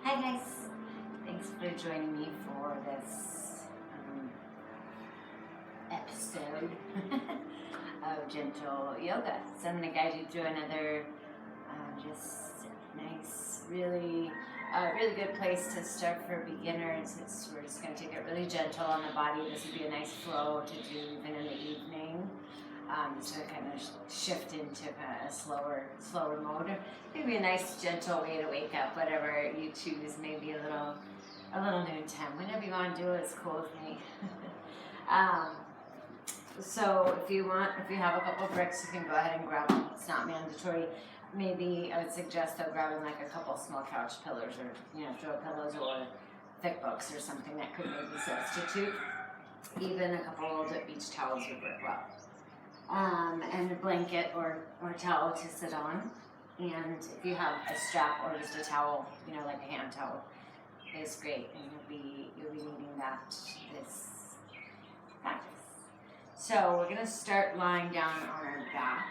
Hi guys, thanks for joining me for this episode of gentle yoga. So I'm going to guide you through another just nice, really good place to start for beginners. We're just going to take it really gentle on the body. This would be a nice flow to do even in the evening. So kind of shift into kind of a slower mode. Maybe a nice gentle way to wake up, whatever you choose. Maybe a little noontime. Whenever you want to do it, it's cool with me. So if you have a couple of bricks, you can go ahead and grab them. It's not mandatory. Maybe I would suggest though grabbing like a couple small couch pillows or throw pillows or thick books or something that could maybe substitute. Even a couple old beach towels would work well. And a blanket or towel to sit on. And if you have a strap or just a towel, like a hand towel, is great. And you'll be needing that this practice. So we're gonna start lying down on our backs.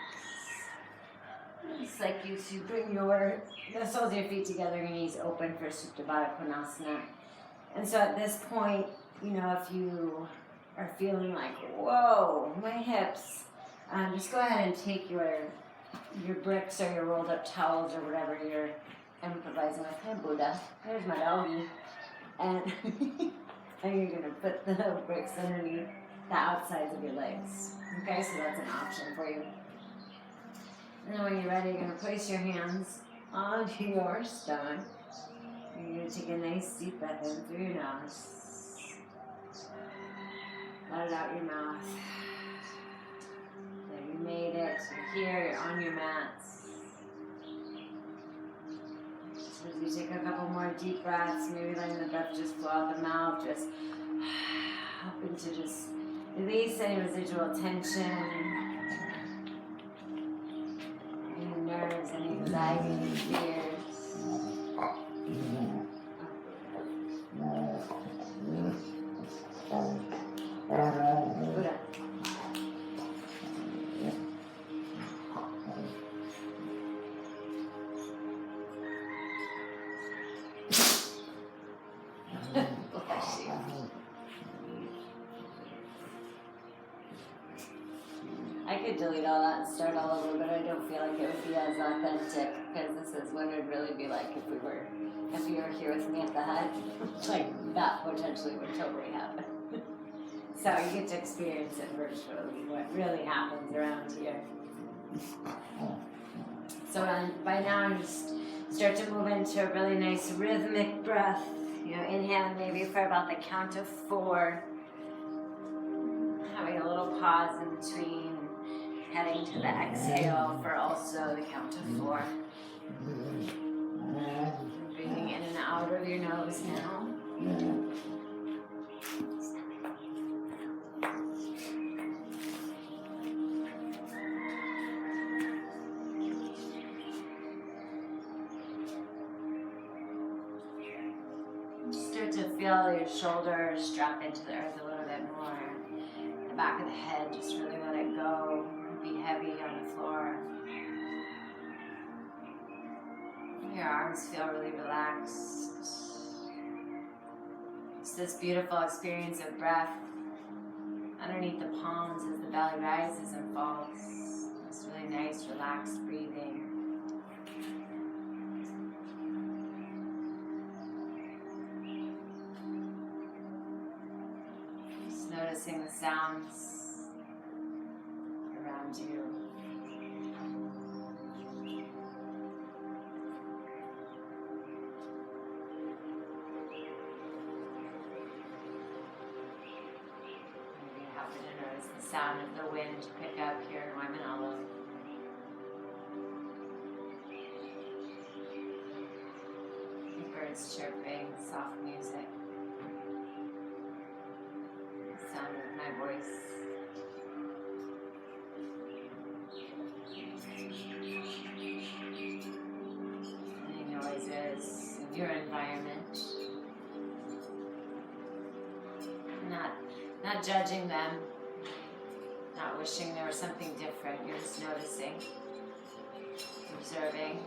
Just like you to bring the soles of your feet together, your knees open for Supta Baddha Konasana. And so at this point, if you are feeling like, whoa, my hips, just go ahead and take your bricks or your rolled up towels or whatever you're improvising with. Hey Buddha, there's my doggy. And you're going to put the bricks underneath the outsides of your legs. Okay, so that's an option for you. And then when you're ready, you're going to place your hands onto your stomach. You're going to take a nice deep breath in through your nose. Let it out your mouth. You made it. You're here. You're on your mats. So as you take a couple more deep breaths, maybe letting the breath just flow out the mouth, just hoping to just release any residual tension, any nerves, any anxiety, any fears. Buddha. I could delete all that and start all over, but I don't feel like it would be as authentic, because this is what it would really be like if you were here with me at the hut. Like, that potentially would totally happen. So you get to experience it virtually, what really happens around here. So by now, you just start to move into a really nice rhythmic breath. Inhaling maybe for about the count of 4. Having a little pause in between, heading to the exhale for also the count of 4. Breathing in and out of your nose now. Start to feel your shoulders drop into the earth a little bit more. The back of the head, just really let it go. Be heavy on the floor. Your arms feel really relaxed. It's this beautiful experience of breath underneath the palms as the belly rises and falls. It's really nice, relaxed breathing. Just noticing the sounds around you. The sound of the wind pick up here in Waimanalo. The birds chirping, soft music. The sound of my voice. Any noises in your environment. Not judging them. Not wishing there was something different. You're just noticing, observing.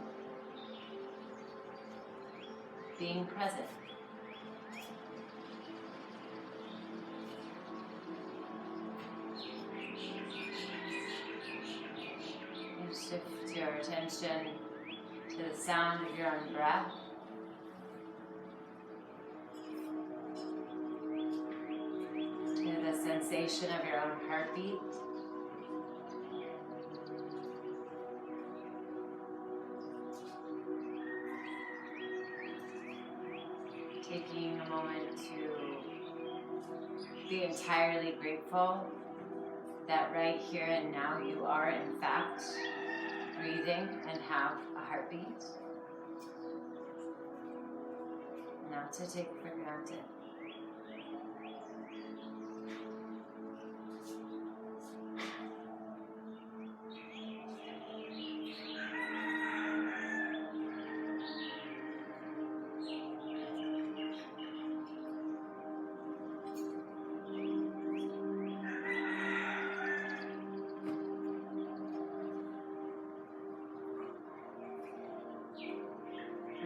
being present. And shift your attention to the sound of your own breath. To the sensation of your own heartbeat. Taking a moment to be entirely grateful that right here and now you are in fact breathing and have a heartbeat. Not to take for granted.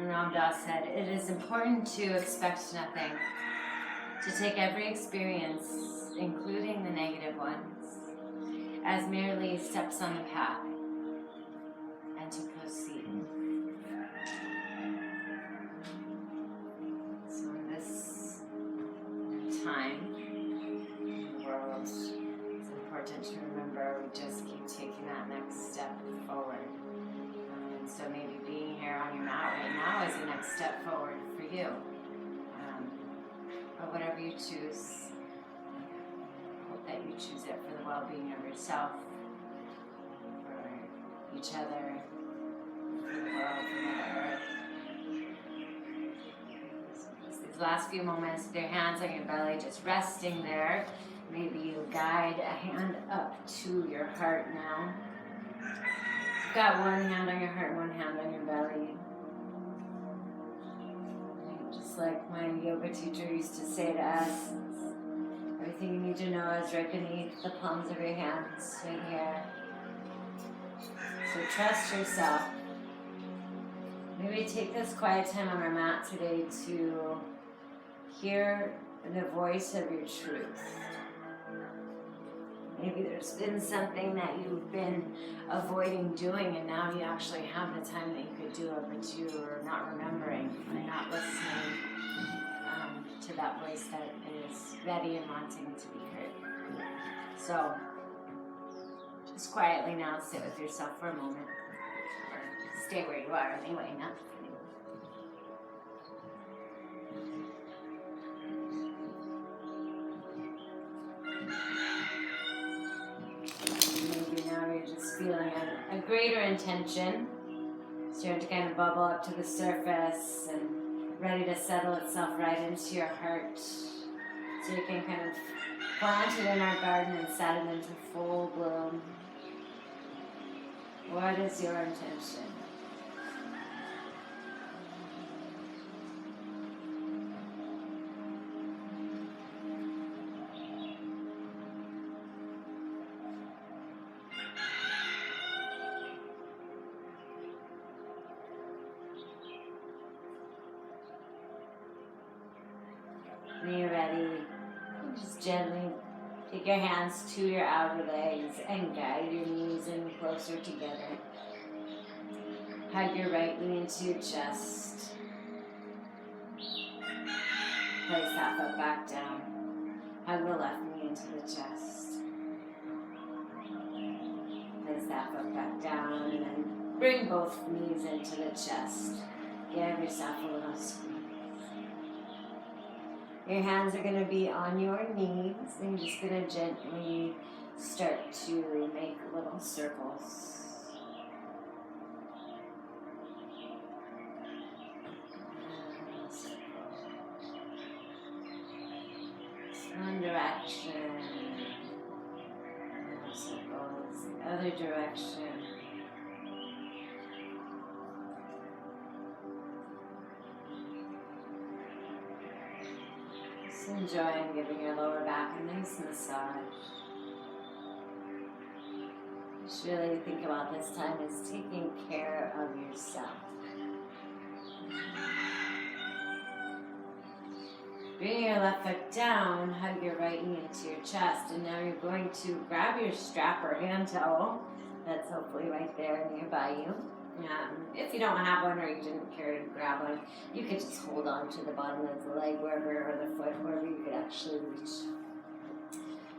Ram Dass said, "It is important to expect nothing, to take every experience, including the negative ones, as merely steps on the path, and to proceed." So in this time in the world, it's important to remember we just keep taking that next step forward. So maybe being here on your mat right now is the next step forward for you. But whatever you choose, I hope that you choose it for the well-being of yourself, for each other, for the world, for Mother Earth. So these last few moments with your hands on your belly, just resting there. Maybe you guide a hand up to your heart now. Got one hand on your heart, one hand on your belly. Just like my yoga teacher used to say to us, everything you need to know is right beneath the palms of your hands, right here. So trust yourself. Maybe take this quiet time on our mat today to hear the voice of your truth. Maybe there's been something that you've been avoiding doing and now you actually have the time that you could do it, but you are not remembering and not listening to that voice that is ready and wanting to be heard. So just quietly now sit with yourself for a moment, or stay where you are anyway, not feeling a greater intention, starting to kind of bubble up to the surface and ready to settle itself right into your heart. So you can kind of plant it in our garden and set it into full bloom. What is your intention? When you're ready, just gently take your hands to your outer legs and guide your knees in closer together. Hug your right knee into your chest. Place that foot back down. Hug the left knee into the chest. Place that foot back down and then bring both knees into the chest. Give yourself a little squeeze. Your hands are going to be on your knees, and you're just going to gently start to make little circles. One direction, little circles, the other direction. Enjoying giving your lower back a nice massage. Just really think about this time as taking care of yourself. Bring your left foot down, hug your right knee into your chest, and now you're going to grab your strap or hand towel that's hopefully right there nearby you. If you don't have one or you didn't care to grab one, you could just hold on to the bottom of the leg wherever, or the foot, wherever you could actually reach.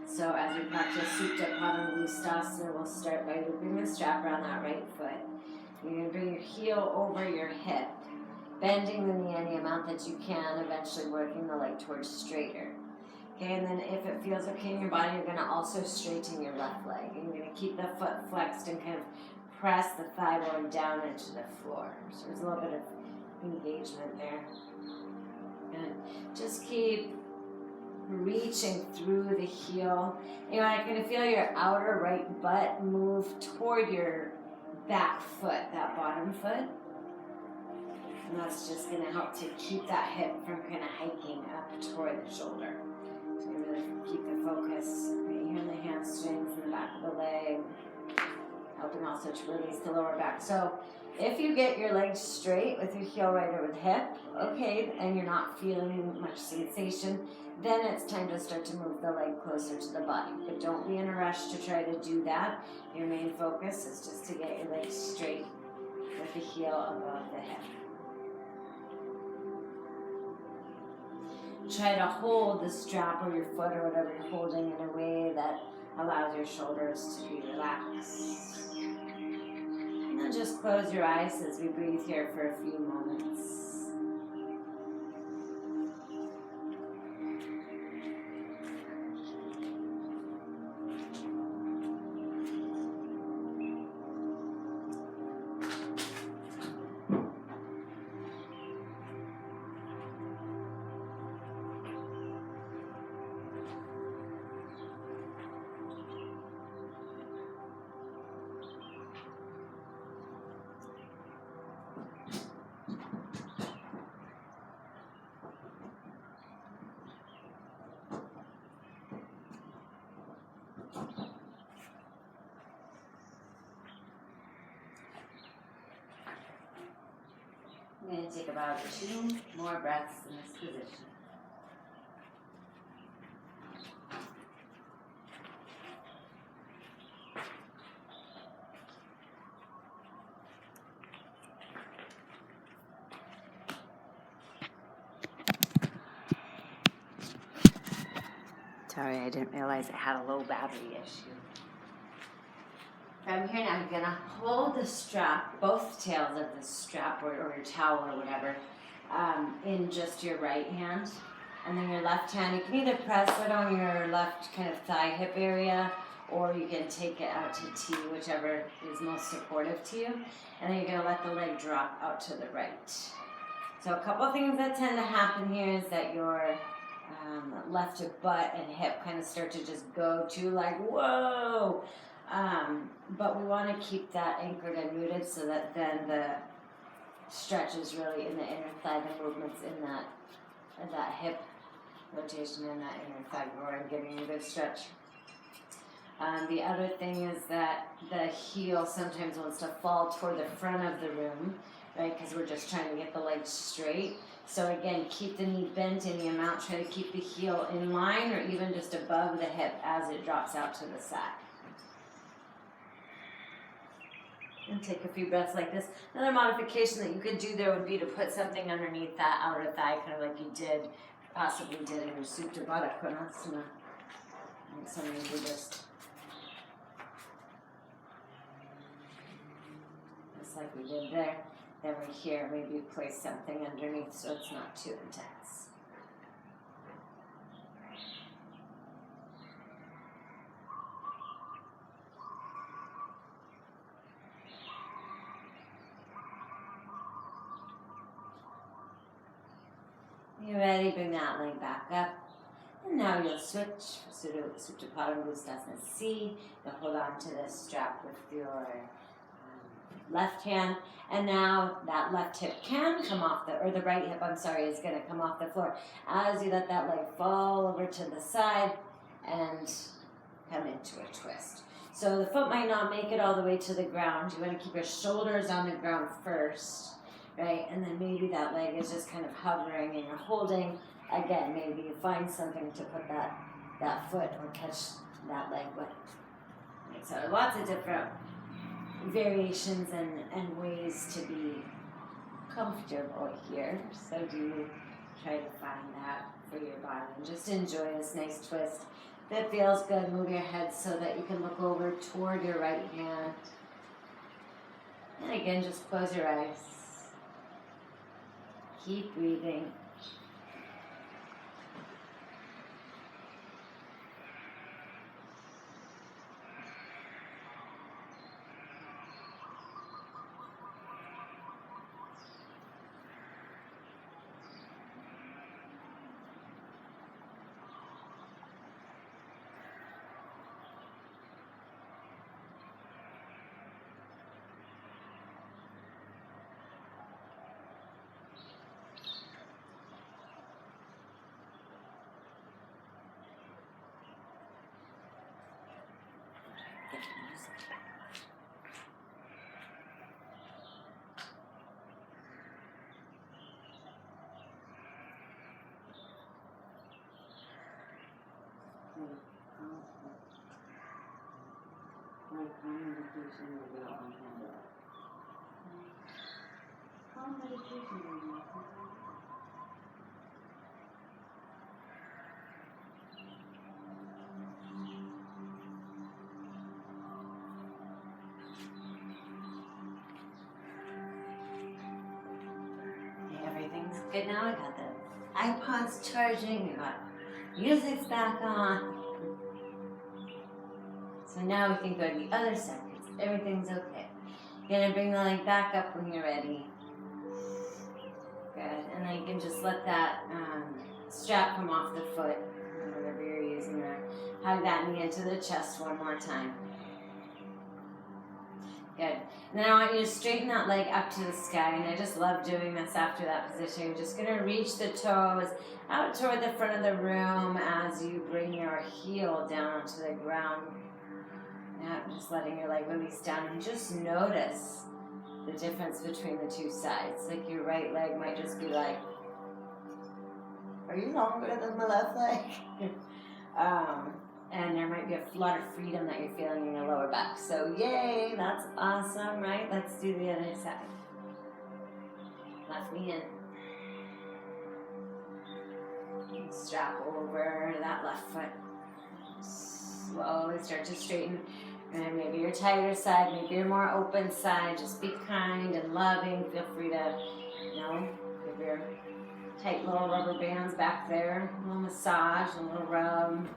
So as we practice Supta Padangustasana, we'll start by looping the strap around that right foot. You're going to bring your heel over your hip, bending the knee any amount that you can, eventually working the leg towards straighter. Okay, and then if it feels okay in your body, you're going to also straighten your left leg. And you're going to keep the foot flexed and kind of press the thigh bone down into the floor. So there's a little bit of engagement there. And just keep reaching through the heel. You know, I can feel your outer right butt move toward your back foot, that bottom foot. And that's just going to help to keep that hip from kind of hiking up toward the shoulder. So you're going to keep the focus right here in the hamstrings and the back of the leg, helping also to release the lower back. So if you get your legs straight with your heel right over the hip, okay, and you're not feeling much sensation, then it's time to start to move the leg closer to the body. But don't be in a rush to try to do that. Your main focus is just to get your legs straight with the heel above the hip. Try to hold the strap or your foot or whatever you're holding in a way that allows your shoulders to be relaxed. And then just close your eyes as we breathe here for a few moments. I'm going to take about 2 more breaths in this position. Sorry, I didn't realize I had a low battery issue. From here now, you're going to hold the strap, both tails of the strap or your towel or whatever, in just your right hand. And then your left hand, you can either press it on your left kind of thigh hip area, or you can take it out to T, whichever is most supportive to you. And then you're going to let the leg drop out to the right. So a couple of things that tend to happen here is that your left butt and hip kind of start to just go to like, whoa! But we want to keep that anchored and rooted so that then the stretch is really in the inner thigh, the movements in that hip rotation in that inner thigh groin, giving you a good stretch. The other thing is that the heel sometimes wants to fall toward the front of the room, right? Because we're just trying to get the legs straight. So again, keep the knee bent any amount. Try to keep the heel in line or even just above the hip as it drops out to the side. And take a few breaths like this. Another modification that you could do there would be to put something underneath that outer thigh, kind of like you possibly did in your Supta Padangustasana. And something you just like we did there. Then we here, maybe place something underneath so it's not too intense. You ready? Bring that leg back up. And now you'll switch for Supta Padangustasana C. You'll hold on to this strap with your left hand. And now that left hip can come off the right hip, is going to come off the floor. As you let that leg fall over to the side and come into a twist. So the foot might not make it all the way to the ground. You want to keep your shoulders on the ground first. right? And then maybe that leg is just kind of hovering and you're holding. Again, maybe you find something to put that foot or catch that leg with. Right, so lots of different variations and ways to be comfortable here. So do try to find that for your body and just enjoy this nice twist. If it feels good, move your head so that you can look over toward your right hand. And again, just close your eyes. Keep breathing. Everything's good now. I got the iPod's charging. We got music's back on. So now we can go to the other side. Everything's okay. You're gonna bring the leg back up when you're ready. Good. And then you can just let that strap come off the foot, whatever you're using there. Hug that knee into the chest one more time. Good. And then I want you to straighten that leg up to the sky, and I just love doing this after that position. You're just going to reach the toes out toward the front of the room as you bring your heel down onto the ground. Yeah, just letting your leg release down, and just notice the difference between the two sides. Like your right leg might just be like, are you longer than my left leg? And there might be a lot of freedom that you're feeling in your lower back. So yay, that's awesome, right? Let's do the other side. Left knee in. Strap over that left foot. Slowly start to straighten. And maybe your tighter side, maybe your more open side. Just be kind and loving. Feel free to, give your tight little rubber bands back there. A little massage, a little rub.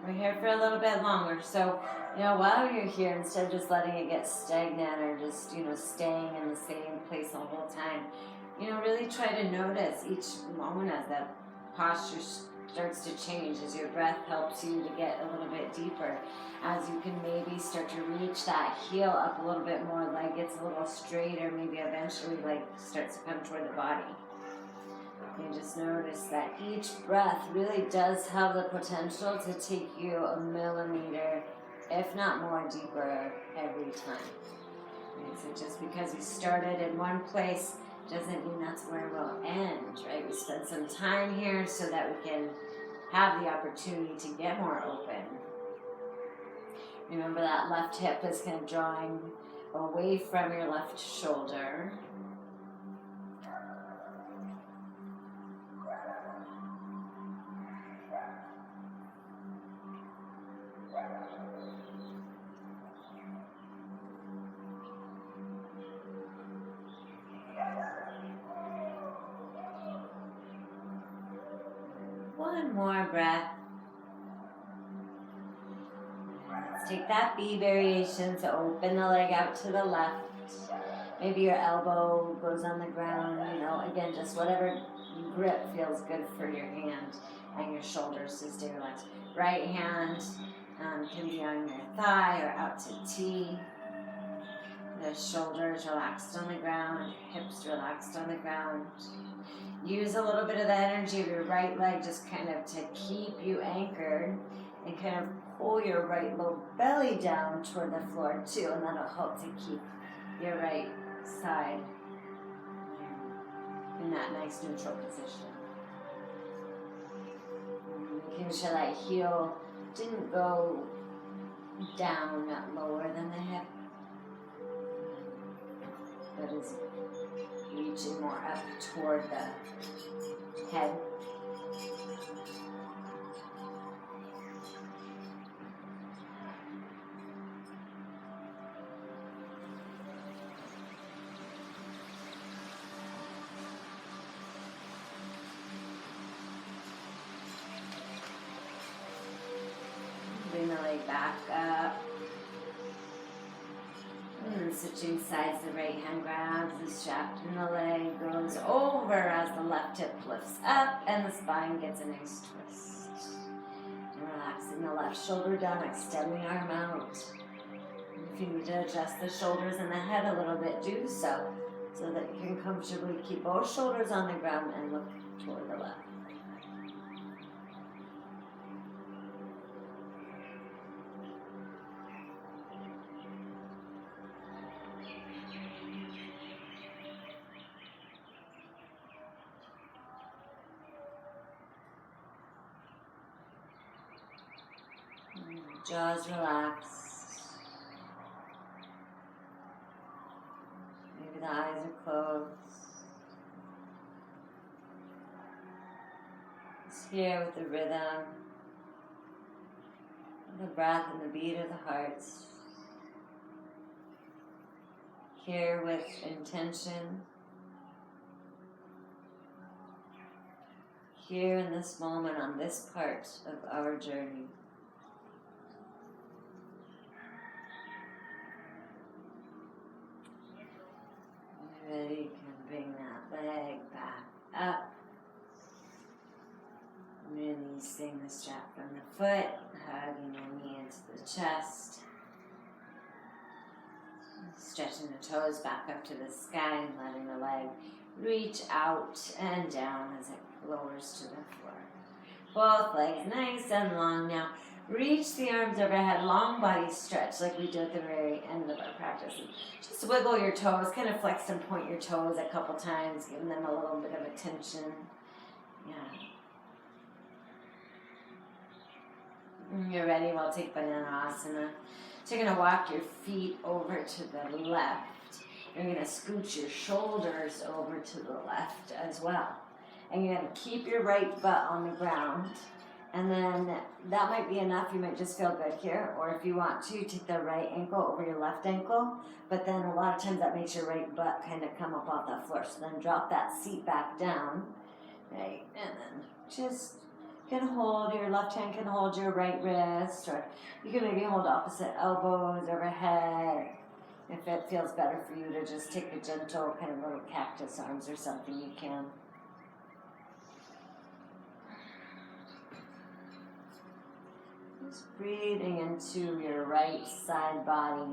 We're here for a little bit longer, so while you're here, instead of just letting it get stagnant or just staying in the same place the whole time, really try to notice each moment as that posture starts to change, as your breath helps you to get a little bit deeper, as you can maybe start to reach that heel up a little bit more, leg gets a little straighter, maybe eventually leg starts to come toward the body. You just notice that each breath really does have the potential to take you a millimeter, if not more, deeper every time. Right? So just because we started in one place doesn't mean that's where we'll end, right? We spend some time here so that we can have the opportunity to get more open. Remember that left hip is kind of drawing away from your left shoulder. One more breath. Let's take that B variation, so open the leg out to the left. Maybe your elbow goes on the ground, again, just whatever grip feels good for your hand. and your shoulders to stay relaxed. Right hand can be on your thigh or out to T. The shoulders relaxed on the ground, hips relaxed on the ground. Use a little bit of the energy of your right leg just kind of to keep you anchored and kind of pull your right low belly down toward the floor too, and that'll help to keep your right side in that nice neutral position. Making sure that heel didn't go down, not lower than the hip, but is reaching more up toward the head. Bring the leg back up. And then switching sides, the right hand grabs the strap and the leg goes over as the left hip lifts up and the spine gets a nice twist. And relaxing the left shoulder down, extend the arm out. If you need to adjust the shoulders and the head a little bit, do so that you can comfortably keep both shoulders on the ground and look toward the left. Jaws relaxed. Maybe the eyes are closed. Just here with the rhythm, the breath and the beat of the heart. Here with intention. Here in this moment on this part of our journey. Ready, you can bring that leg back up. Releasing the strap from the foot, hugging your knee into the chest. Stretching the toes back up to the sky and letting the leg reach out and down as it lowers to the floor. Both legs nice and long now. Reach the arms overhead, long body stretch like we do at the very end of our practice. Just wiggle your toes, kind of flex and point your toes a couple times, giving them a little bit of attention. Yeah. When you're ready, we'll take Bananasana. So you're going to walk your feet over to the left. You're going to scoot your shoulders over to the left as well. And you're going to keep your right butt on the ground. And then that might be enough. You might just feel good here. Or if you want to, take the right ankle over your left ankle. But then a lot of times that makes your right butt kind of come up off the floor. So then drop that seat back down. Right? And then just can hold, your left hand can hold your right wrist. Or you can maybe hold opposite elbows overhead. If it feels better for you to just take a gentle kind of little cactus arms or something, you can. Just breathing into your right side body.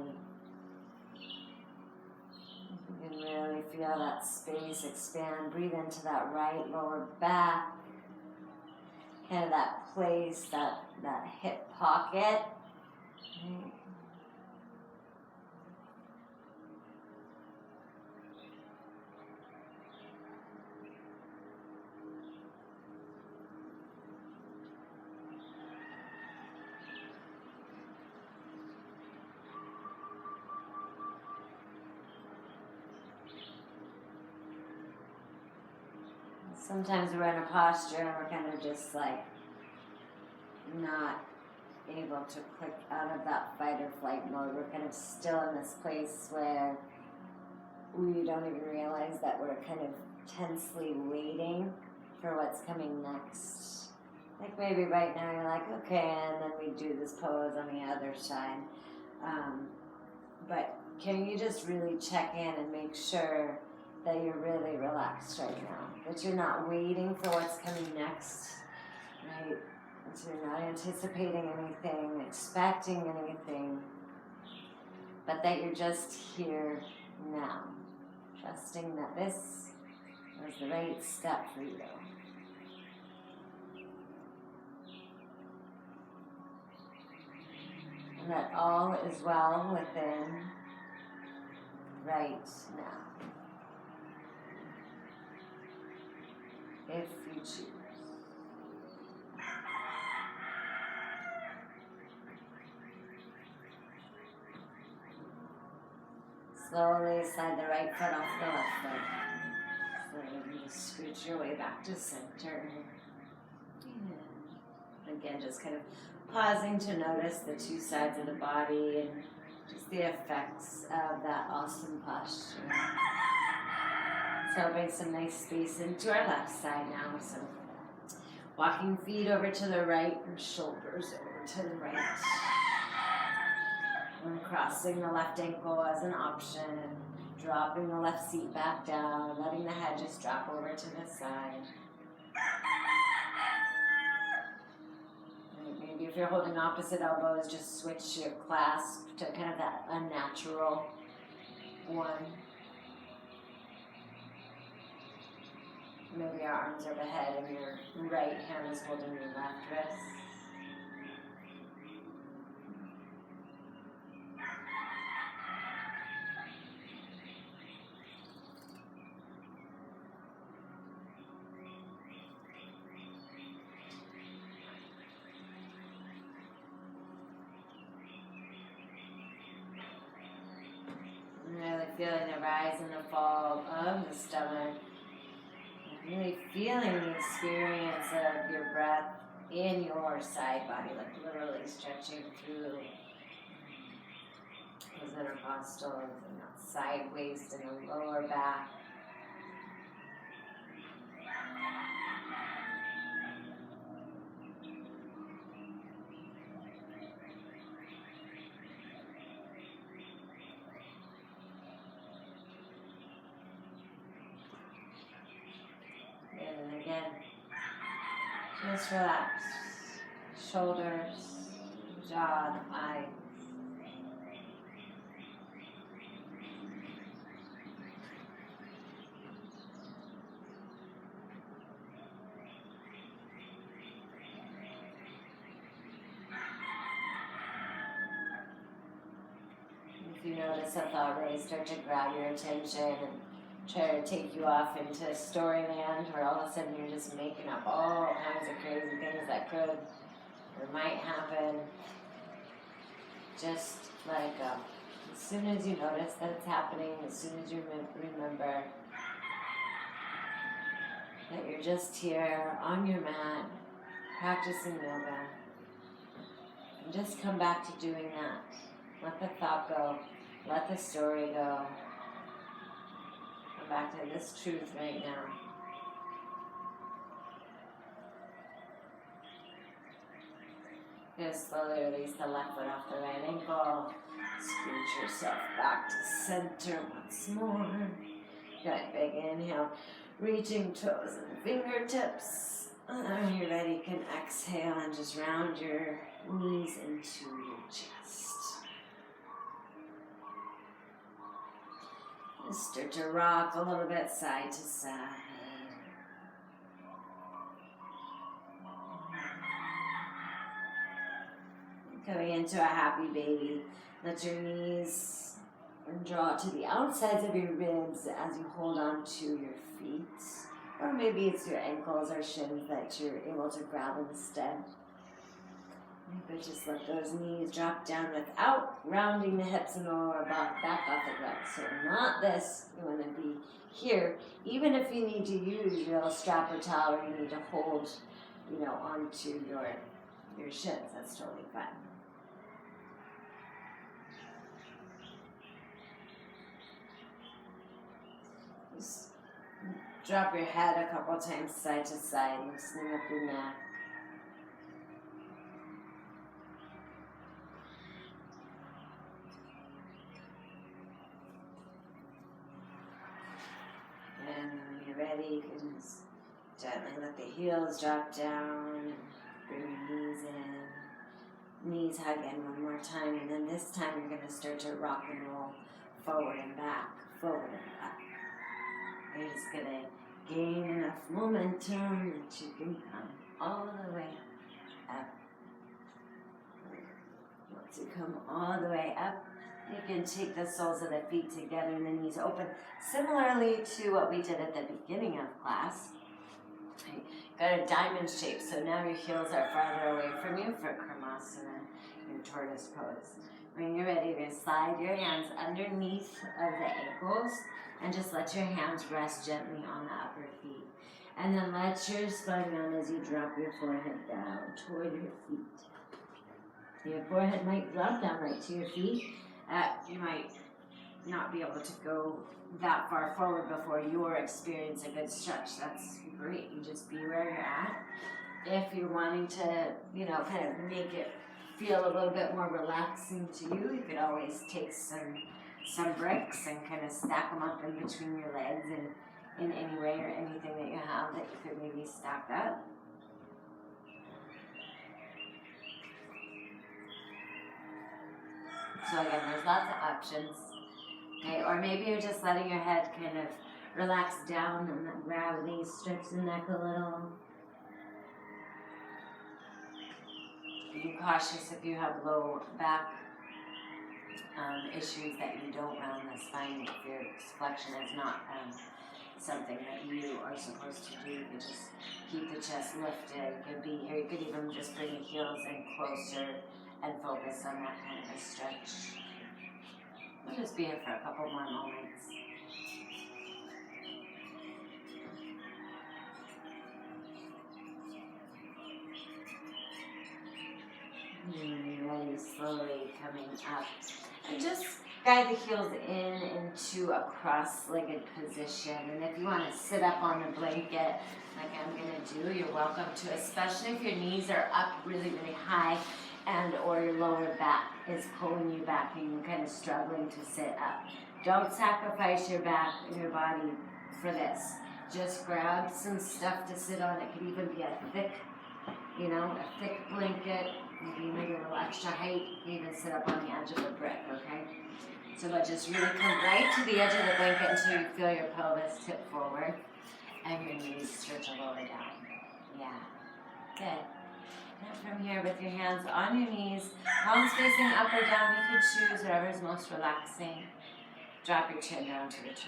You can really feel that space expand. Breathe into that right lower back. Kind of that place, that hip pocket. Right. Sometimes we're in a posture and we're kind of just like not able to click out of that fight or flight mode. We're kind of still in this place where we don't even realize that we're kind of tensely waiting for what's coming next. Like maybe right now you're like, okay, and then we do this pose on the other side. But can you just really check in and make sure that you're really relaxed right now, that you're not waiting for what's coming next, right? And so you're not anticipating anything, expecting anything, but that you're just here now, trusting that this was the right step for you. And that all is well within right now, if you choose. Slowly slide the right foot off the left foot. Slowly just scooch your way back to center. And again, just kind of pausing to notice the two sides of the body and just the effects of that awesome posture. So bring some nice space into our left side now. So walking feet over to the right and shoulders over to the right. And crossing the left ankle as an option. Dropping the left seat back down. Letting the head just drop over to the side. Maybe if you're holding opposite elbows, just switch your clasp to kind of that unnatural one. Maybe your arms are overhead and your right hand is holding your left wrist. Really feeling the rise and the fall of the stomach. Really feeling the experience of your breath in your side body, like literally stretching through those intercostals and that side waist and the lower back. And again, just relax. Shoulders, jaw, the eyes. If you notice a thought really start to grab your attention and try to take you off into storyland where all of a sudden you're just making up all kinds of crazy things that could or might happen, just let it go. As soon as you notice that it's happening, as soon as you remember that you're just here on your mat, practicing yoga, and just come back to doing that. Let the thought go, let the story go. Come back to this truth right now. Just slowly release the left foot off the right ankle. Scoot yourself back to center once more. Good, big inhale. Reaching toes and fingertips. And when you're ready, you can exhale and just round your knees into your chest. Just start to rock a little bit side to side. Going into a happy baby. Let your knees draw to the outsides of your ribs as you hold on to your feet. Or maybe it's your ankles or shins that you're able to grab instead. But just let those knees drop down without rounding the hips and the lower back off the ground. So not this, you want to be here. Even if you need to use your little strap or towel or you need to hold, onto your shins, that's totally fine. Just drop your head a couple times side to side, loosening up your neck. And when you're ready, you can just gently let the heels drop down. Knees hug in one more time, and then this time you're going to start to rock and roll forward and back, forward and back. You're just going to gain enough momentum that you can come all the way up. Once you come all the way up, you can take the soles of the feet together and the knees open. Similarly to what we did at the beginning of class. Got a diamond shape, so now your heels are farther away from you for Karmasana, your tortoise pose. When you're ready, you're going to slide your hands underneath of the ankles and just let your hands rest gently on the upper feet. And then let your spine round as you drop your forehead down toward your feet. Your forehead might drop down right to your feet. You might not be able to go that far forward before you're experiencing a good stretch. That's great. You just be where you're at. If you're wanting to, kind of make it feel a little bit more relaxing to you, you could always take some bricks and kind of stack them up in between your legs and in any way or anything that you have that you could maybe stack up. So again, there's lots of options. Okay, or maybe you're just letting your head kind of relax down and then gravity stretch the neck a little. Be cautious if you have low back issues that you don't round the spine. If your flexion is not something that you are supposed to do, you can just keep the chest lifted. You could be here. You could even just bring the heels in closer and focus on that kind of a stretch. We'll just be here for a couple more moments. And ready, slowly coming up. And just guide the heels into a cross-legged position. And if you want to sit up on the blanket, like I'm going to do, you're welcome to, especially if your knees are up really, really high and or your lower back is pulling you back and you're kind of struggling to sit up. Don't sacrifice your back and your body for this. Just grab some stuff to sit on. It could even be a thick blanket. Maybe you need a little extra height. You can even sit up on the edge of a brick, okay? So but just really come right to the edge of the blanket until you feel your pelvis tip forward and your knees stretch a little down. Yeah, good. Now from here with your hands on your knees, palms facing up or down, you can choose whatever is most relaxing. Drop your chin down to the chest.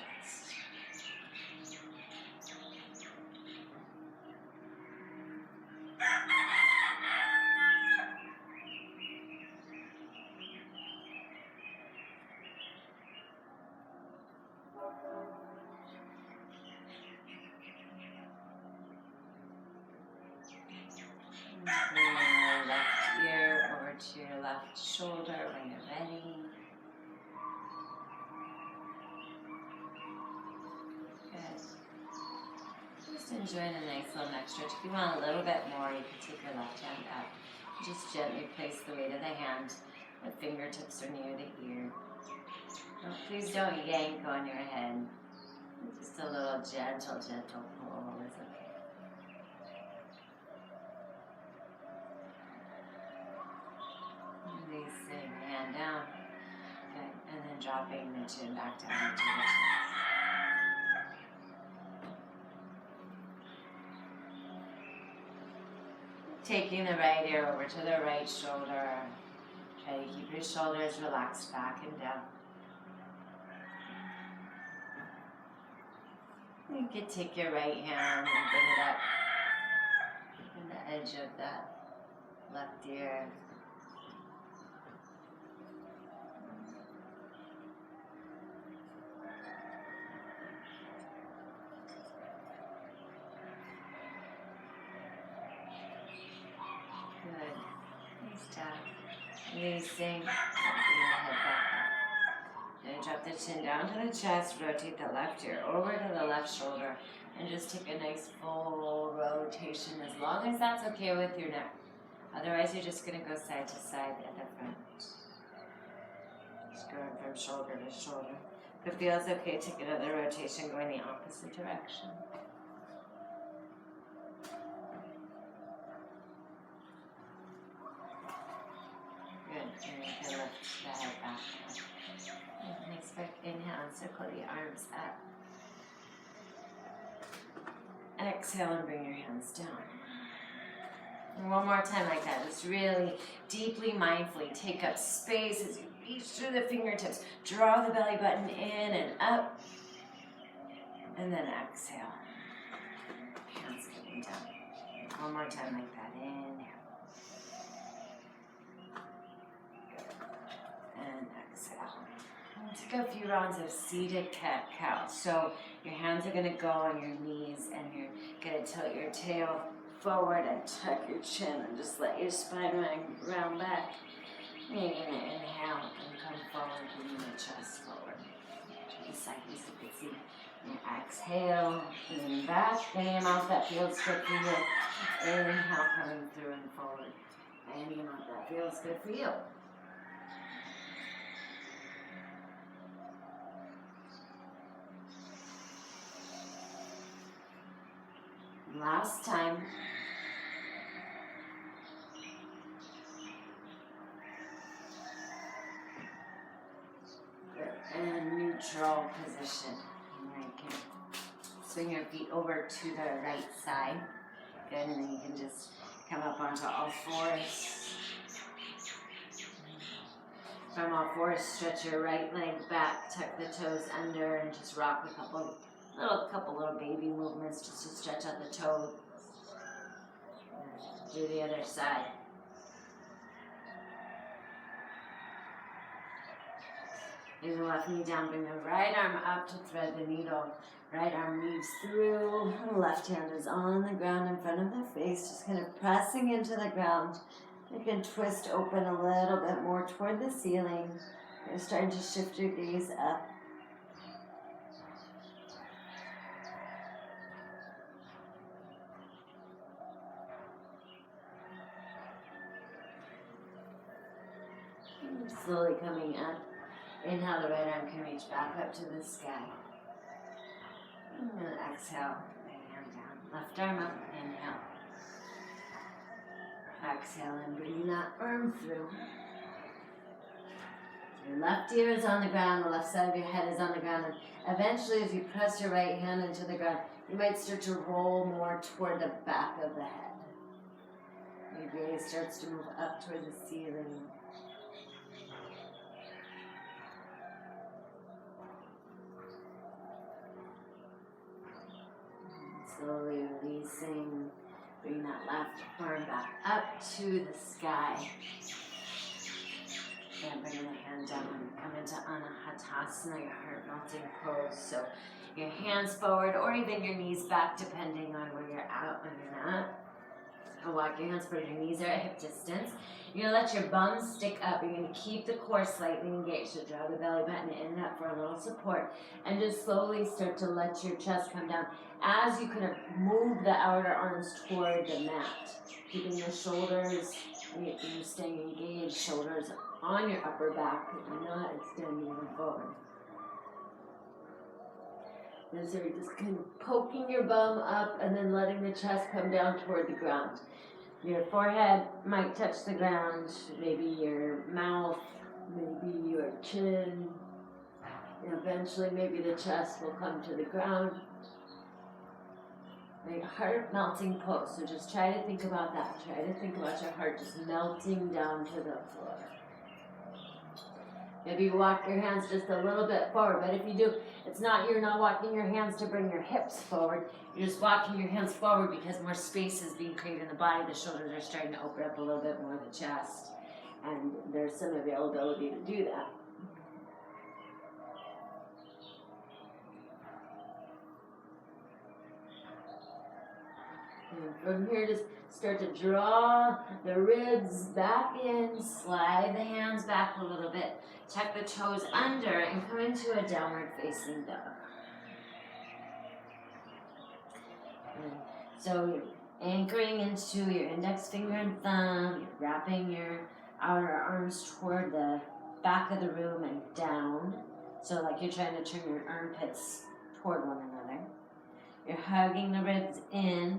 Bring your left ear over to your left shoulder when you're ready. Good. Just enjoying a nice little neck stretch. If you want a little bit more, you can take your left hand up. Just gently place the weight of the hand. The fingertips are near the ear. Oh, please don't yank on your head. Just a little gentle pull is okay. Releasing the hand down. Good. And then dropping the chin back down into the chest. Taking the right ear over to the right shoulder. Try to keep your shoulders relaxed back and down. You can take your right hand and bring it up in the edge of that left ear. Good. Nice job. Releasing. Bring your head back up. Then drop the chin down to the chest. Rotate the left ear over to the left shoulder. And just take a nice full rotation as long as that's okay with your neck. Otherwise, you're just going to go side to side at the front. Just going from shoulder to shoulder. If it feels okay, take another rotation going the opposite direction. And you can lift the head back. Nice big inhale and circle the arms up. Exhale and bring your hands down. And one more time like that. Just really deeply, mindfully take up space as you reach through the fingertips. Draw the belly button in and up. And then exhale. Hands coming down. One more time like that. Inhale. And exhale. And take a few rounds of seated cat-cow. So your hands are going to go on your knees and you're going to tilt your tail forward and tuck your chin and just let your spine round back. And you're going to inhale and come forward, bringing the chest forward. To the side as you can see. And exhale, lean back, bang your mouth, that feels good for you. Inhale, coming through and forward. Bang your mouth, that feels good for you. Last time. And neutral position. And you can swing your feet over to the right side. Good, and then you can just come up onto all fours. From all fours, stretch your right leg back, tuck the toes under, and just rock a couple little baby movements just to stretch out the toes. Do the other side. Bring the left knee down, bring the right arm up to thread the needle. Right arm moves through, left hand is on the ground in front of the face, just kind of pressing into the ground. You can twist open a little bit more toward the ceiling. You're starting to shift your gaze up. Slowly coming up. Inhale, the right arm can reach back up to the sky. And then exhale, right hand down. Left arm up, inhale. Exhale and bring that arm through. Your left ear is on the ground, the left side of your head is on the ground. And eventually, as you press your right hand into the ground, you might start to roll more toward the back of the head. Your gaze starts to move up toward the ceiling. Slowly releasing, bring that left arm back up to the sky. And bring the hand down and come into Anahatasana, your heart melting pose. So your hands forward or even your knees back depending on where you're at when you're not. And walk your hands forward, your knees are at hip distance. You're going to let your bum stick up. You're going to keep the core slightly engaged. So draw the belly button in and up for a little support. And just slowly start to let your chest come down as you kind of move the outer arms toward the mat. Keeping your shoulders, you're staying engaged, shoulders on your upper back. You're not extending them forward. And so you're just kind of poking your bum up and then letting the chest come down toward the ground. Your forehead might touch the ground, maybe your mouth, maybe your chin. And eventually maybe the chest will come to the ground. Like heart melting pose. So just try to think about that. Try to think about your heart just melting down to the floor. Maybe you walk your hands just a little bit forward, but if you do, you're not walking your hands to bring your hips forward. You're just walking your hands forward because more space is being created in the body. The shoulders are starting to open up a little bit more, the chest. And there's some availability to do that. And from here, just start to draw the ribs back in, slide the hands back a little bit, tuck the toes under, and come into a downward facing dog. And so you're anchoring into your index finger and thumb, you're wrapping your outer arms toward the back of the room and down, so like you're trying to turn your armpits toward one another. You're hugging the ribs in,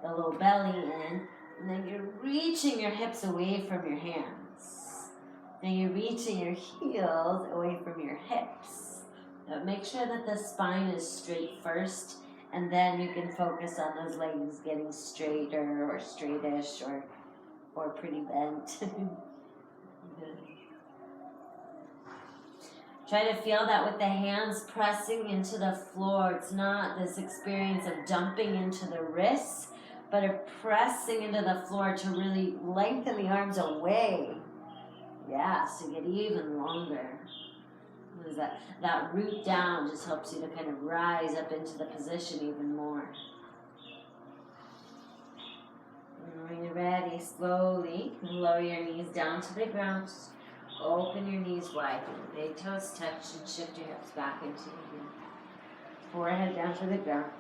the low belly in, and then you're reaching your hips away from your hands. Now you're reaching your heels away from your hips. Now make sure that the spine is straight first, and then you can focus on those legs getting straighter or straightish or pretty bent. Good. Try to feel that with the hands pressing into the floor. It's not this experience of dumping into the wrists, but of pressing into the floor to really lengthen the arms away. Yes, to get even longer. That root down just helps you to kind of rise up into the position even more. And when you're ready, slowly lower your knees down to the ground. Open your knees wide. Big toes touch and shift your hips back into your knee. Forehead down to the ground.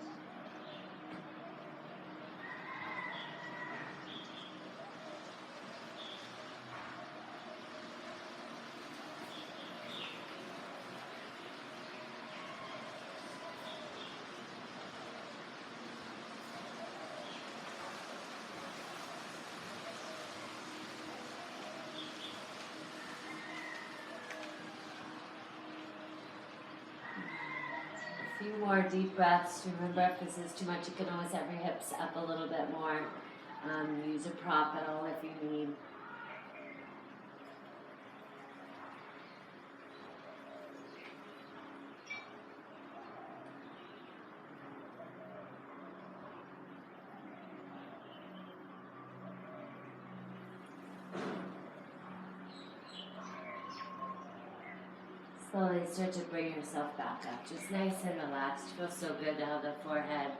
A few more deep breaths. Remember, if this is too much, you can always have your hips up a little bit more. Use a prop at all if you need. Slowly start to bring yourself back up. Just nice and relaxed. Feels so good to have the forehead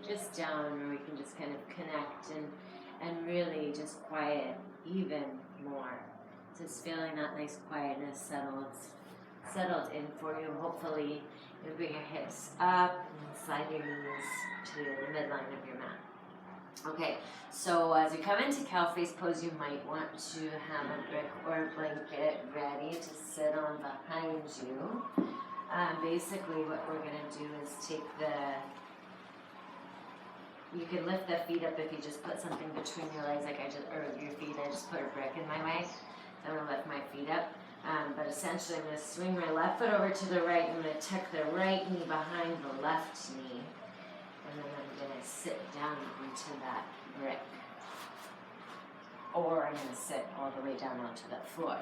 just down where we can just kind of connect and really just quiet even more. Just feeling that nice quietness settled in for you. Hopefully you'll bring your hips up and slide your knees to the midline of your mat. Okay, so as you come into cow face pose, you might want to have a brick or a blanket ready to sit on behind you. Basically what we're going to do is take you can lift the feet up if you just put something between your legs, or your feet. I just put a brick in my way. So I'm going to lift my feet up. But essentially I'm going to swing my left foot over to the right. I'm going to tuck the right knee behind the left knee. And then I'm going to sit down onto that brick. Or I'm going to sit all the way down onto the floor.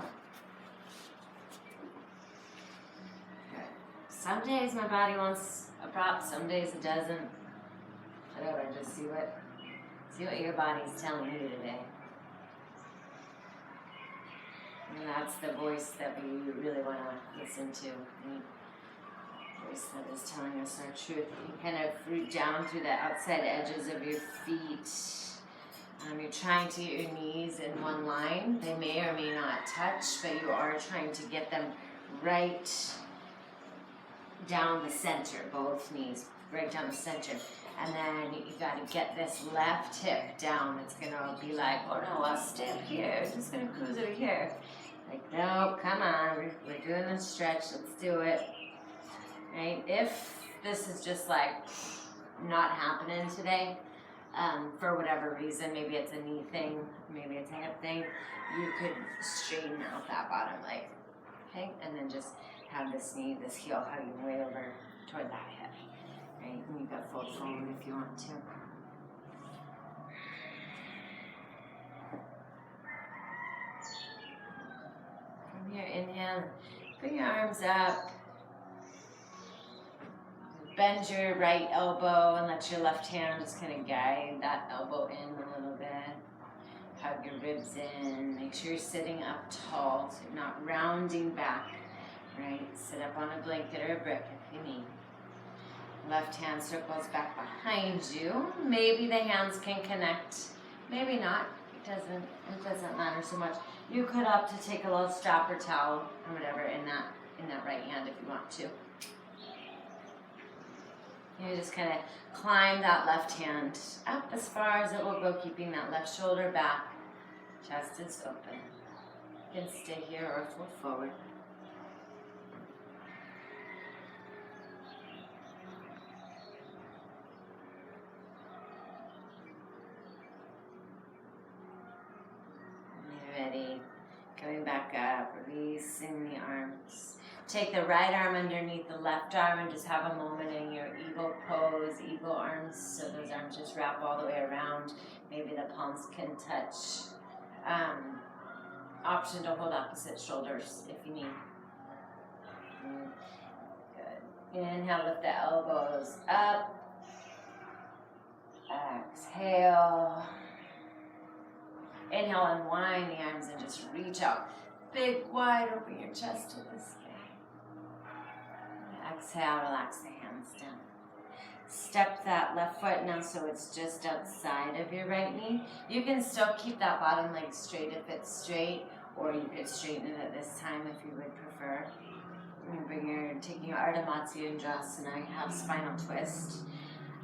Good. Some days my body wants a prop, some days it doesn't. Whatever, just see what your body's telling you today. And that's the voice that we really want to listen to. Voice that is telling us our truth. You kind of root down through the outside edges of your feet. You're trying to get your knees in one line. They may or may not touch, but you are trying to get them right down the center, both knees, right down the center. And then you got to get this left hip down. It's going to be like, oh no, I'll stay up here. I'm just going to cruise over here. Like, no, come on. We're doing this stretch. Let's do it. Right? If this is just like not happening today, for whatever reason, maybe it's a knee thing, maybe it's a hip thing, you could straighten out that bottom leg, okay? And then just have this heel hugging way over toward that hip, right? And you got full forward if you want to. From here, inhale, bring your arms up. Bend your right elbow and let your left hand just kind of guide that elbow in a little bit. Hug your ribs in. Make sure you're sitting up tall, so you're not rounding back, right? Sit up on a blanket or a brick if you need. Left hand circles back behind you. Maybe the hands can connect. Maybe not. It doesn't matter so much. You could opt to take a little strap or towel or whatever in that right hand if you want to. You just kind of climb that left hand up as far as it will go, keeping that left shoulder back. Chest is open. You can stay here or fold forward. When you're ready, coming back up. back, releasing the arms. Take the right arm underneath the left arm and just have a moment in your eagle pose, eagle arms. So those arms just wrap all the way around. Maybe the palms can touch. Option to hold opposite shoulders if you need. Good. Inhale, lift the elbows up. Exhale. Inhale, unwind the arms and just reach out. Big, wide, open your chest to the sky. Exhale, relax the hands down. Step that left foot now so it's just outside of your right knee. You can still keep that bottom leg straight if it's straight, or you could straighten it at this time if you would prefer. And taking your Ardha Matsyendrasana, you have spinal twist,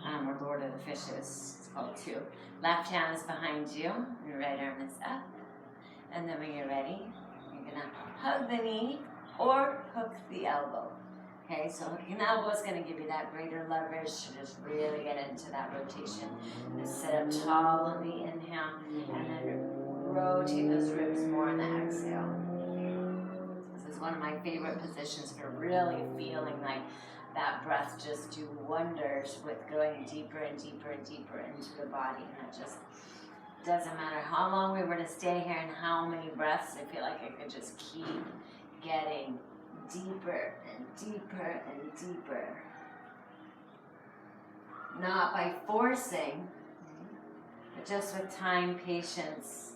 or Lord of the Fishes, it's called too. Left hand is behind you, your right arm is up. And then when you're ready, you're gonna hug the knee or hook the elbow. Okay, so hooking the elbow is going to give you that greater leverage to just really get into that rotation. Just sit up tall on the inhale and then rotate those ribs more on the exhale. This is one of my favorite positions for really feeling like that breath just do wonders with going deeper and deeper and deeper into the body. And it just doesn't matter how long we were to stay here and how many breaths, I feel like I could just keep getting deeper and deeper and deeper. Not by forcing, but just with time, patience,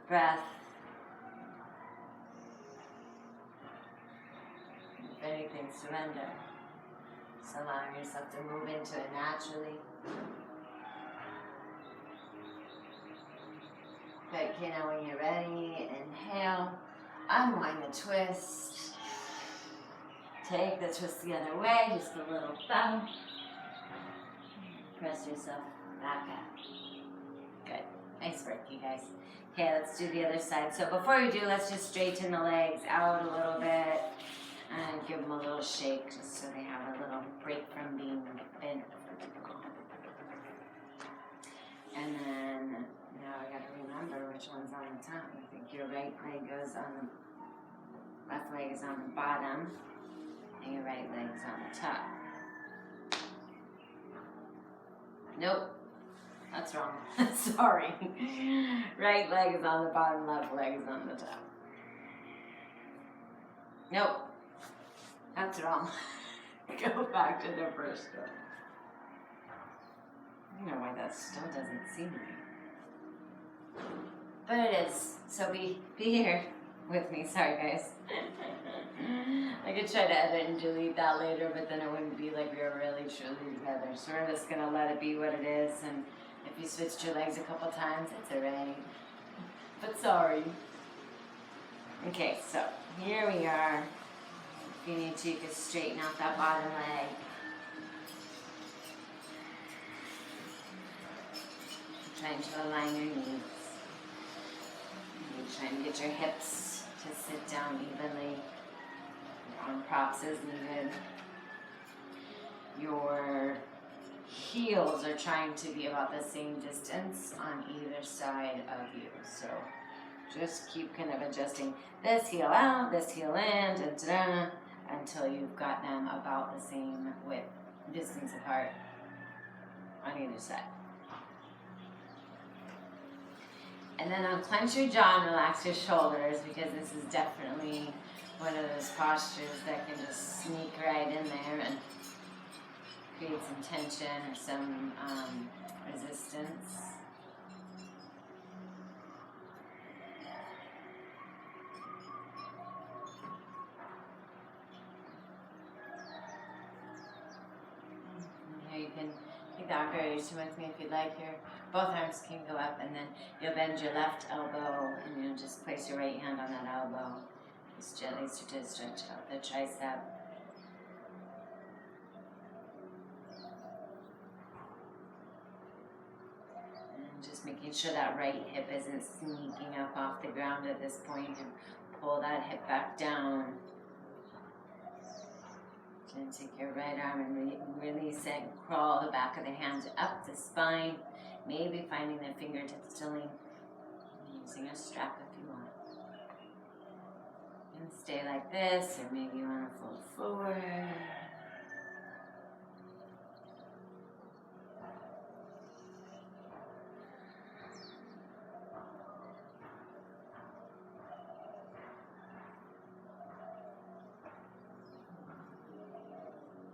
breath. If anything, surrender. Just allowing yourself to move into it naturally. Good, okay, now when you're ready, inhale, unwind the twist. Take the twist the other way, just a little bow. Press yourself back up. Good. Nice work, you guys. Okay, let's do the other side. So before we do, let's just straighten the legs out a little bit and give them a little shake just so they have a little break from being bent. And then now I gotta remember which one's on the top. I think your right leg goes on the left leg is on the bottom. And your right leg's on the top. Nope, that's wrong. Sorry. Right leg is on the bottom, left leg is on the top. Nope, that's wrong. Go back to the first one. I don't know why that still doesn't seem right. But it is, so be here with me. Sorry, guys. I could try to edit and delete that later, but then it wouldn't be like we were really truly together. So we're just gonna let it be what it is, and if you switched your legs a couple times, it's alright. But sorry. Okay, so here we are. If you need to, you can straighten out that bottom leg. Trying to align your knees. You're trying to get your hips to sit down evenly. Arm props as needed. Your heels are trying to be about the same distance on either side of you. So just keep kind of adjusting this heel out, this heel in, until you've got them about the same width, distance apart on either side. And then unclench your jaw and relax your shoulders, because this is definitely one of those postures that can just sneak right in there and create some tension or some resistance. Here you can take that variation with me if you'd like. Here, both arms can go up, and then you'll bend your left elbow, and you'll just place your right hand on that elbow. Just gently start to stretch out the tricep. And just making sure that right hip isn't sneaking up off the ground at this point, and pull that hip back down. Then take your right arm and release it. Crawl the back of the hand up the spine. Maybe finding the fingertips tilling. Using a strap if you want. And stay like this, or maybe you want to fold forward.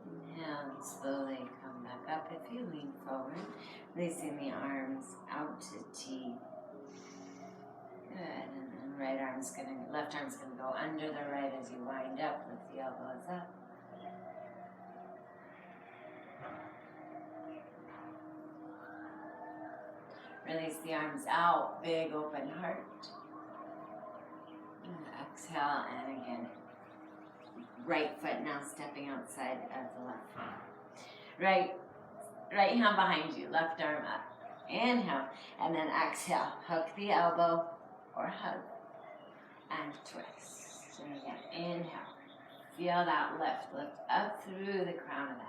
Inhale and slowly come back up if you lean forward, releasing the arms out to T. Good, and then left arm's gonna go under the right as you wind up, lift the elbows up. Release the arms out, big open heart. And exhale, and again, right foot now stepping outside of the left foot. Right hand behind you, left arm up. Inhale, and then exhale, hook the elbow or hug, and twist. And again, inhale, feel that lift up through the crown of the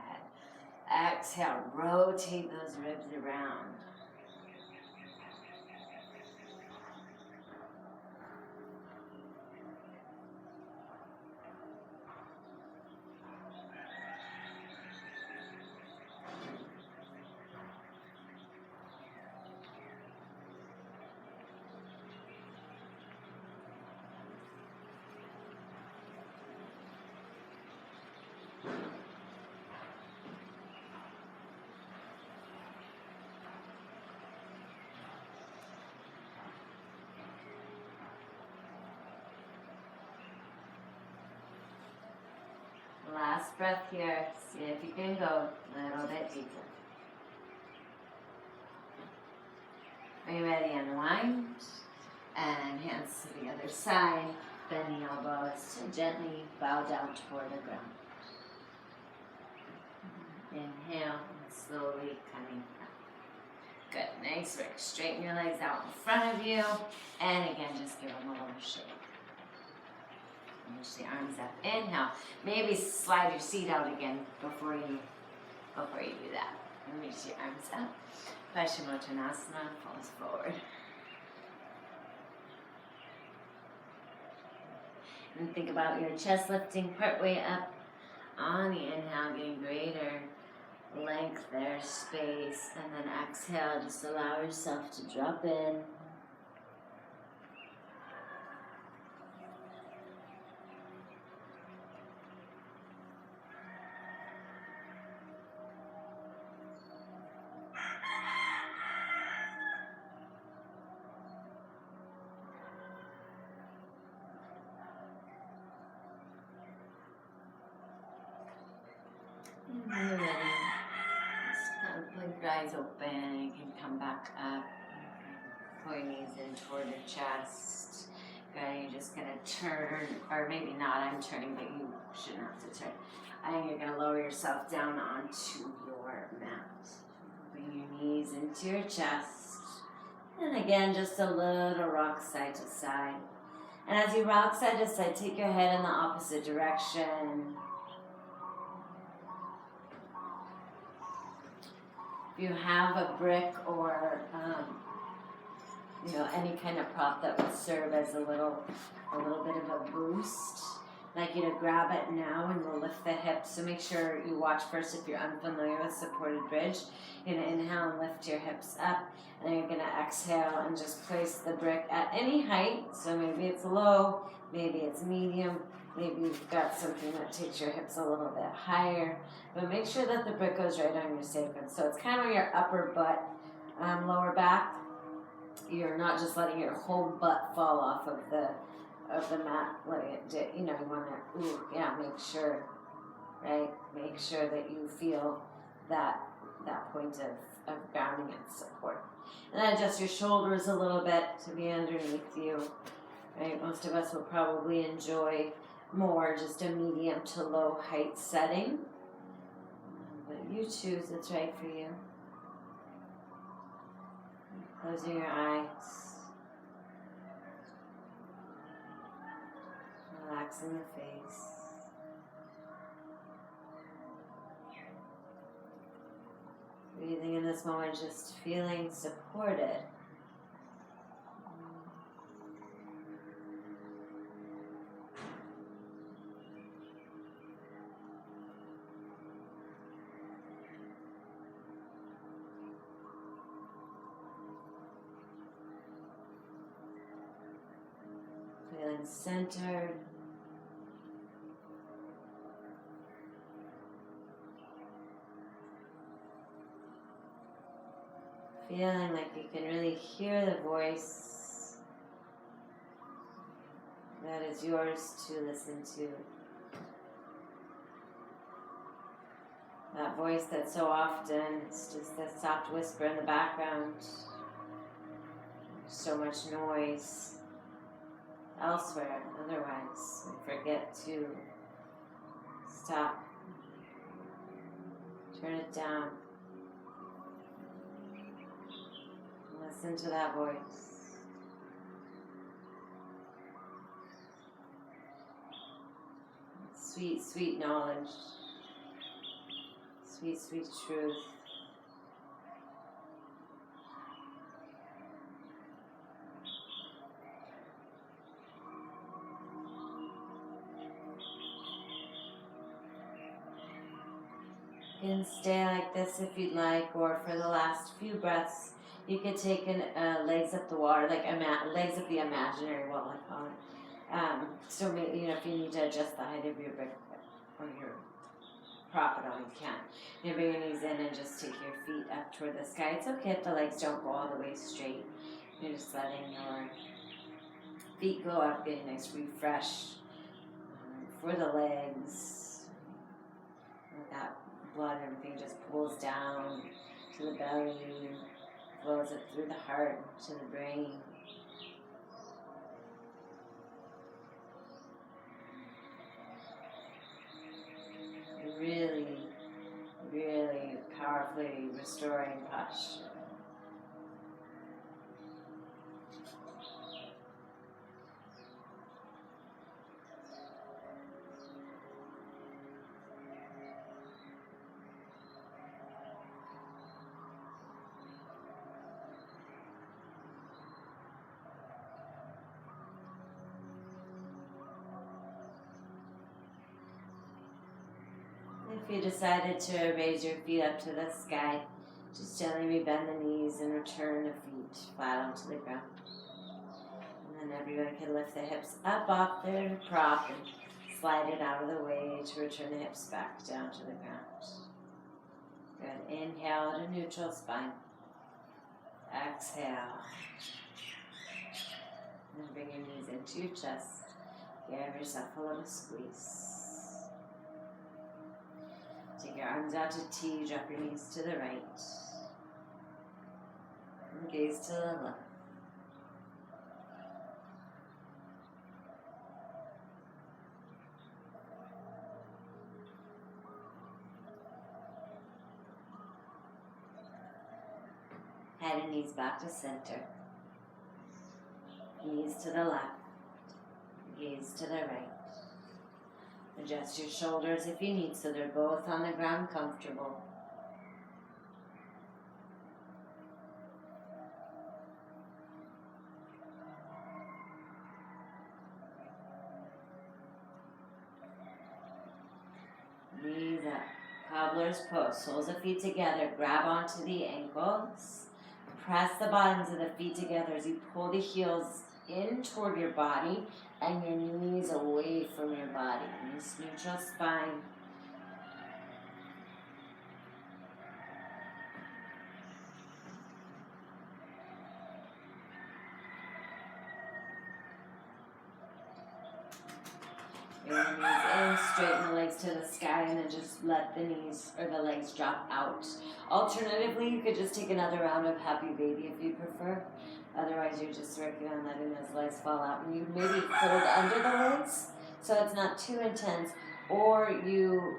head. Exhale, rotate those ribs around. Last breath here. See if you can go a little bit deeper. Are you ready? Unwind. And hands to the other side. Bend the elbows and gently bow down toward the ground. Inhale and slowly coming up. Good. Nice work. Straighten your legs out in front of you. And again, just give them a little shake. Reach the arms up. Inhale. Maybe slide your seat out again before you do that. And reach your arms up. Paschimottanasana, falls forward. And think about your chest lifting partway up on the inhale, getting greater length there, space, and then exhale, just allow yourself to drop in. And when you're ready, just kind of blink your eyes open. You can come back up. Pull your knees in toward your chest. Good. You're just going to turn, or maybe not, I'm turning, but you shouldn't have to turn. I think you're going to lower yourself down onto your mat. Bring your knees into your chest. And again, just a little rock side to side. And as you rock side to side, take your head in the opposite direction. If you have a brick or any kind of prop that would serve as a little bit of a boost, I'd like you to grab it now and we'll lift the hips. So make sure you watch first if you're unfamiliar with supported bridge. You're going to inhale and lift your hips up, and then you're going to exhale and just place the brick at any height. So maybe it's low, maybe it's medium, maybe you've got something that takes your hips a little bit higher. But make sure that the brick goes right on your sacrum. So it's kind of your upper butt, lower back. You're not just letting your whole butt fall off of the mat, letting it dip. You want to, make sure, right? Make sure that you feel that point of grounding and support. And then adjust your shoulders a little bit to be underneath you, right? Most of us will probably enjoy more just a medium to low height setting. But you choose what's right for you. Closing your eyes. Relaxing the face. Breathing in this moment, just feeling supported. the center. Feeling like you can really hear the voice that is yours to listen to. That voice that so often it's just that soft whisper in the background. So much noise elsewhere, otherwise we forget to stop, turn it down, listen to that voice. Sweet, sweet knowledge, sweet, sweet truth. You can stay like this if you'd like, or for the last few breaths, you could take legs up the water, like legs up the imaginary wall, I call it. So maybe, if you need to adjust the height of your brick or your prop it on, you can. You bring your knees in and just take your feet up toward the sky. It's okay if the legs don't go all the way straight. You're just letting your feet go up, getting a nice refresh for the legs. That blood and everything just pulls down to the belly, flows up through the heart to the brain. Really, really powerfully restoring posture. If you decided to raise your feet up to the sky, just gently rebend the knees and return the feet flat onto the ground. And then everyone can lift the hips up off their prop and slide it out of the way to return the hips back down to the ground. Good. Inhale to neutral spine. Exhale. And bring your knees into your chest. Give yourself a little squeeze. Take your arms out to T, drop your knees to the right. And gaze to the left. Head and knees back to center. Knees to the left. Gaze to the right. Adjust your shoulders if you need so they're both on the ground comfortable. Knees up. Cobbler's pose. Soles of feet together. Grab onto the ankles. Press the bottoms of the feet together as you pull the heels in toward your body and your knees away from your body. Nice neutral spine. Bring the knees in, straighten the legs to the sky, and then just let the knees or the legs drop out. Alternatively, you could just take another round of Happy Baby if you prefer. Otherwise, you're just working on letting those legs fall out. And you maybe fold under the legs so it's not too intense. Or you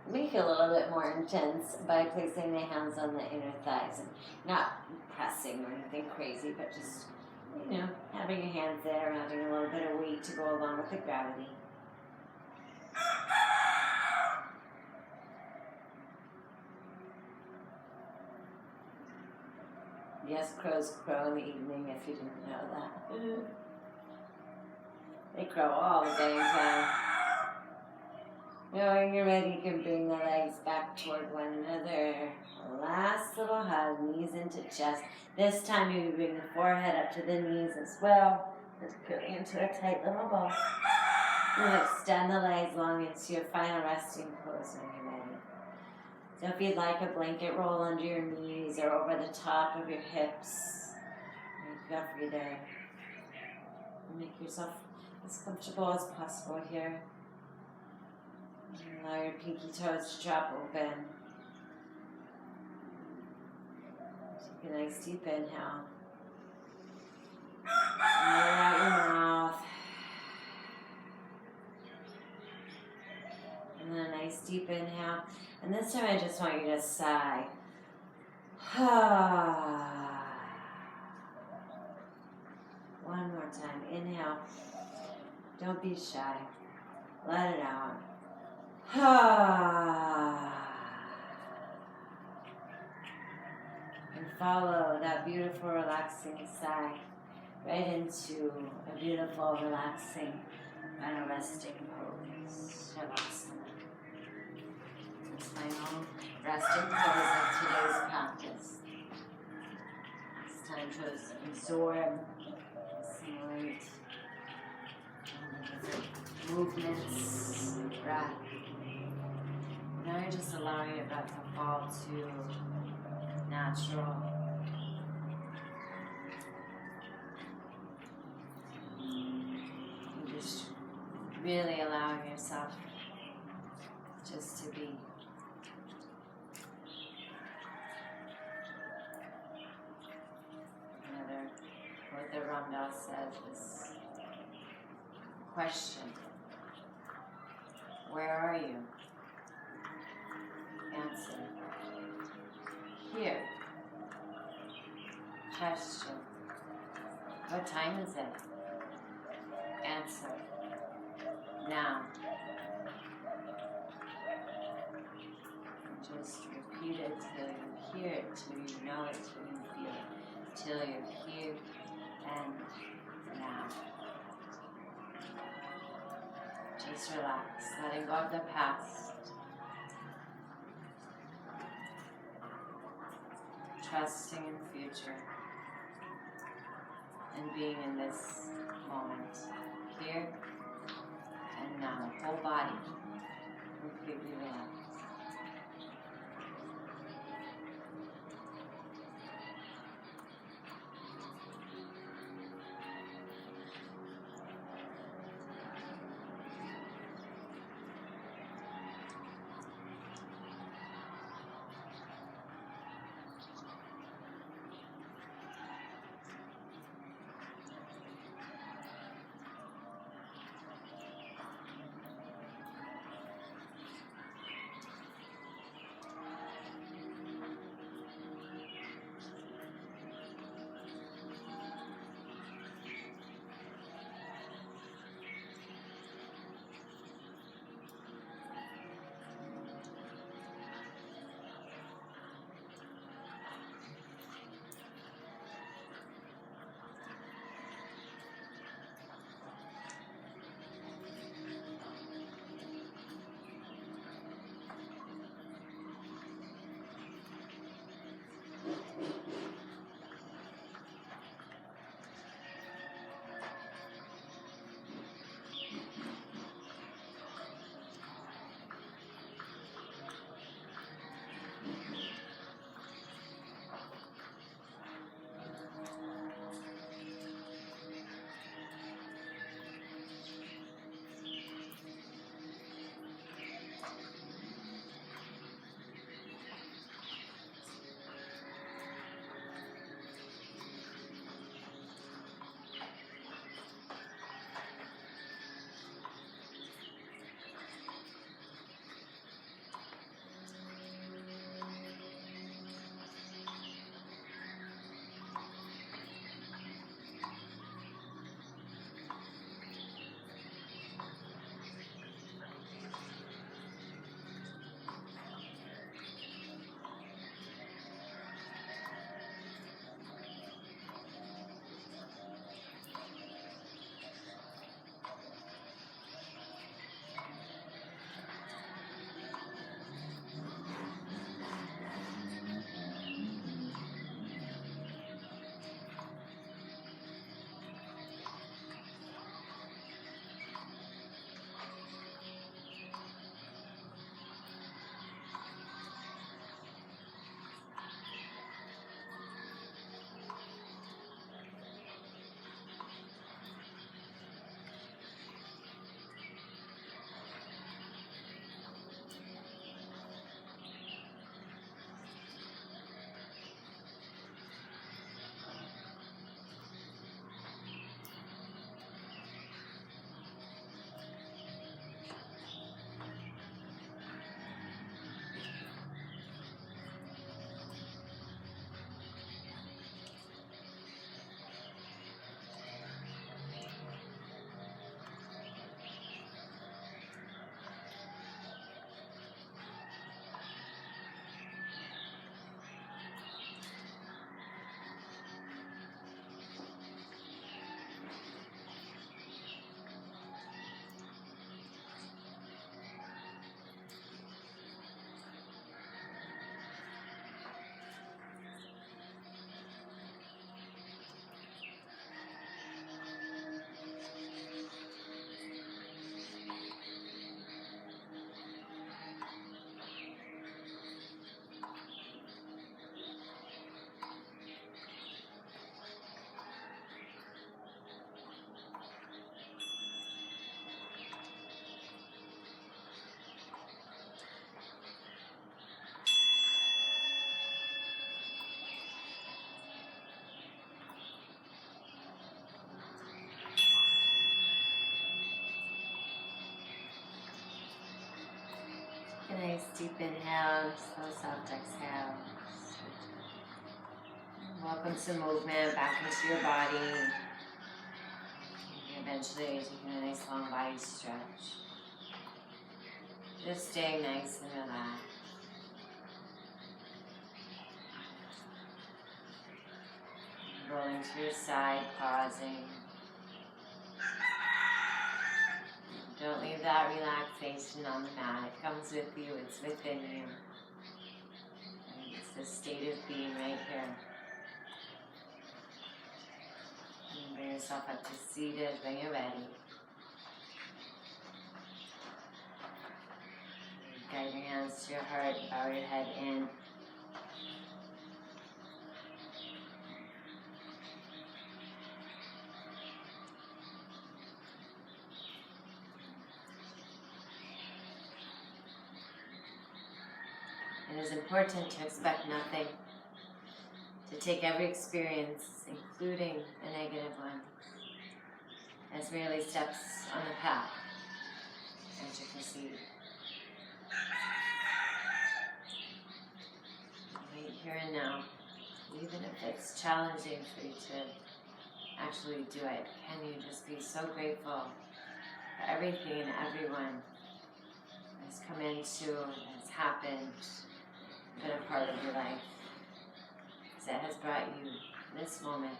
make it a little bit more intense by placing the hands on the inner thighs. And not pressing or anything crazy, but just, having your hands there, having a little bit of weight to go along with the gravity. Yes, crows crow in the evening if you didn't know that. They crow all the dang time. When you're ready, you can bring the legs back toward one another. Last little hug, knees into chest. This time you bring the forehead up to the knees as well. Just putting into a tight little ball. And extend the legs long into your final resting pose when you're ready. So if you'd like a blanket roll under your knees or over the top of your hips, make it for you there. Make yourself as comfortable as possible here. Allow your pinky toes to drop open. Take a nice deep inhale. And let it out your mouth. And then a nice deep inhale. And this time I just want you to sigh. One more time. Inhale. Don't be shy. Let it out. And follow that beautiful, relaxing sigh right into a beautiful, relaxing, final resting pose. Shavasana. This final resting pose of today's practice. It's time to absorb, assimilate movements, breath. Now you're just allowing your breath to fall to natural. You're just really allowing yourself just to be. Another, what the Ram Dass said is question. Where are you? Answer. Here. Question. What time is it? Answer. Now. And just repeat it till you hear it, till you know it, till you feel it, till you're here and now. Just relax, letting go of the past. Trusting in the future. And being in this moment. Here and now. Whole body completely relaxed. Nice deep inhale, slow soft exhale. Welcome some movement back into your body. Eventually taking a nice long body stretch. Just stay nice and relaxed. Rolling to your side, pausing. Don't leave that relaxation on the mat. It comes with you, it's within you. And it's the state of being right here. And bring yourself up to seated when you're ready. Guide your hands to your heart, bow your head in. It is important to expect nothing, to take every experience, including a negative one, as merely steps on the path, and to proceed. Right here and now, even if it's challenging for you to actually do it, can you just be so grateful for everything and everyone that's come into, that's happened, been a part of your life, that has brought you this moment,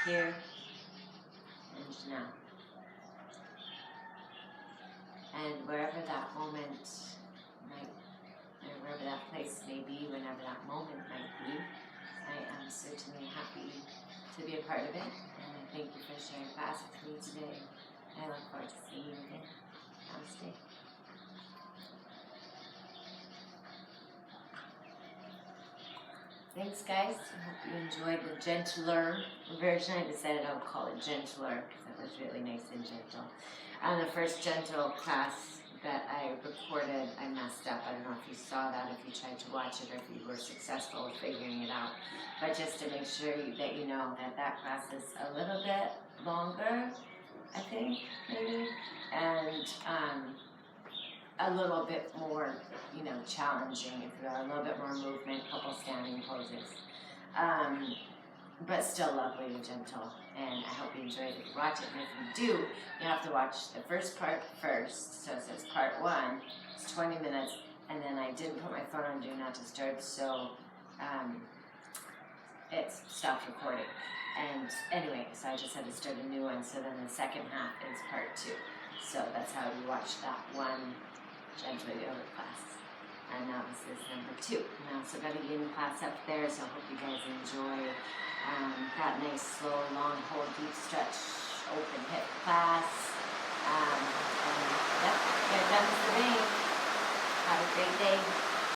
here and now. And wherever that moment might, or wherever that place may be, whenever that moment might be, I am certainly happy to be a part of it, and I thank you for sharing class with me today. I look forward to seeing you again. Namaste. Thanks, guys. I hope you enjoyed the gentler version. I decided I would call it gentler because it was really nice and gentle. On the first gentle class that I recorded, I messed up. I don't know if you saw that, if you tried to watch it, or if you were successful in figuring it out. But just to make sure that you know that that class is a little bit longer, I think, maybe, and a little bit more, challenging, if you will, a little bit more movement, couple standing poses, but still lovely and gentle, and I hope you enjoyed it. If you watch it, and if you do, you have to watch the first part first, so it says part 1, it's 20 minutes, and then I didn't put my phone on Do Not Disturb, so it stopped recording, and anyway, so I just had to start a new one, so then the second half is part 2, so that's how you watch that one gentle yoga class. And now this is number 2. And I also got a yin class up there, so I hope you guys enjoy that nice, slow, long, hold, deep stretch, open hip class.